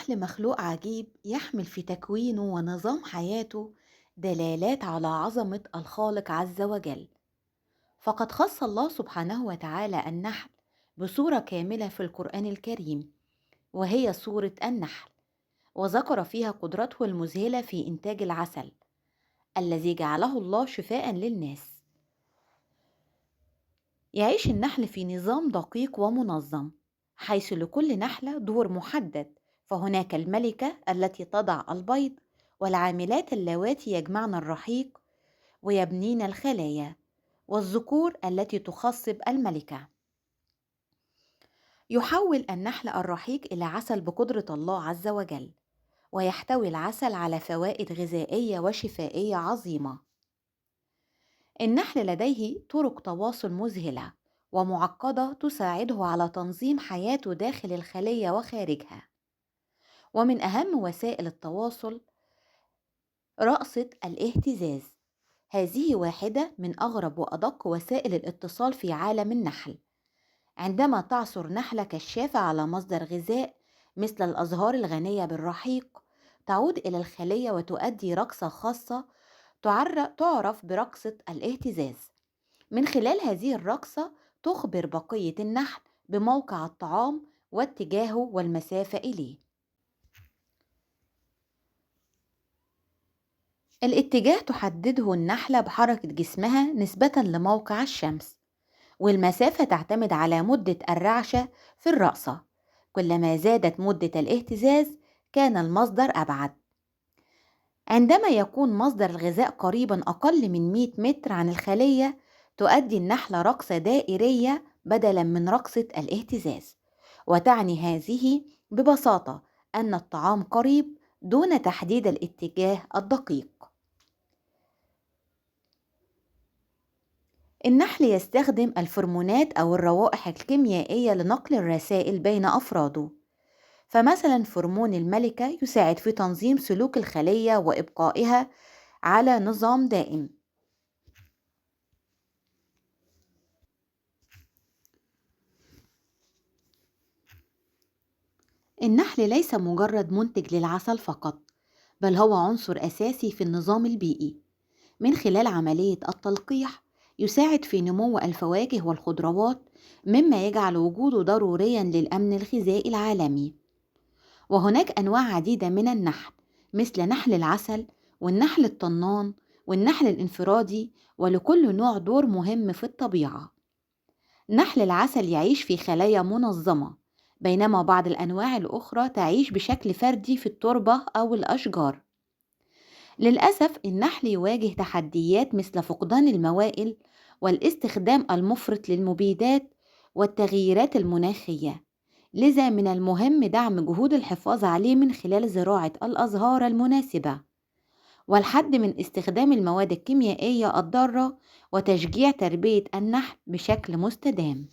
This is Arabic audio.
النحل مخلوق عجيب يحمل في تكوينه ونظام حياته دلالات على عظمة الخالق عز وجل. فقد خص الله سبحانه وتعالى النحل بصورة كاملة في القرآن الكريم، وهي سورة النحل، وذكر فيها قدرته المذهلة في إنتاج العسل الذي جعله الله شفاء للناس. يعيش النحل في نظام دقيق ومنظم، حيث لكل نحلة دور محدد، فهناك الملكة التي تضع البيض، والعاملات اللواتي يجمعن الرحيق ويبنين الخلايا، والذكور التي تخصب الملكة. يحول النحل الرحيق إلى عسل بقدرة الله عز وجل، ويحتوي العسل على فوائد غذائية وشفائية عظيمة. النحل لديه طرق تواصل مذهلة ومعقدة تساعده على تنظيم حياته داخل الخلية وخارجها. ومن أهم وسائل التواصل رقصة الاهتزاز، هذه واحدة من أغرب وأدق وسائل الاتصال في عالم النحل. عندما تعثر نحلة كشافة على مصدر غذاء مثل الأزهار الغنية بالرحيق، تعود إلى الخلية وتؤدي رقصة خاصة تعرف برقصة الاهتزاز. من خلال هذه الرقصة تخبر بقية النحل بموقع الطعام واتجاهه والمسافة إليه. الاتجاه تحدده النحلة بحركة جسمها نسبة لموقع الشمس، والمسافة تعتمد على مدة الرعشة في الرقصة. كلما زادت مدة الاهتزاز كان المصدر أبعد. عندما يكون مصدر الغذاء قريبا أقل من 100 متر عن الخلية، تؤدي النحلة رقصة دائرية بدلا من رقصة الاهتزاز، وتعني هذه ببساطة أن الطعام قريب دون تحديد الاتجاه الدقيق. النحل يستخدم الفرمونات أو الروائح الكيميائية لنقل الرسائل بين أفراده، فمثلا فرمون الملكة يساعد في تنظيم سلوك الخلية وإبقائها على نظام دائم. النحل ليس مجرد منتج للعسل فقط، بل هو عنصر أساسي في النظام البيئي. من خلال عملية التلقيح يساعد في نمو الفواكه والخضروات، مما يجعل وجوده ضروريا للأمن الغذائي العالمي. وهناك أنواع عديدة من النحل، مثل نحل العسل والنحل الطنان والنحل الانفرادي، ولكل نوع دور مهم في الطبيعة. نحل العسل يعيش في خلايا منظمة، بينما بعض الأنواع الأخرى تعيش بشكل فردي في التربة أو الأشجار. للأسف النحل يواجه تحديات مثل فقدان الموائل والاستخدام المفرط للمبيدات والتغييرات المناخية، لذا من المهم دعم جهود الحفاظ عليه من خلال زراعة الأزهار المناسبة، والحد من استخدام المواد الكيميائية الضارة، وتشجيع تربية النحل بشكل مستدام.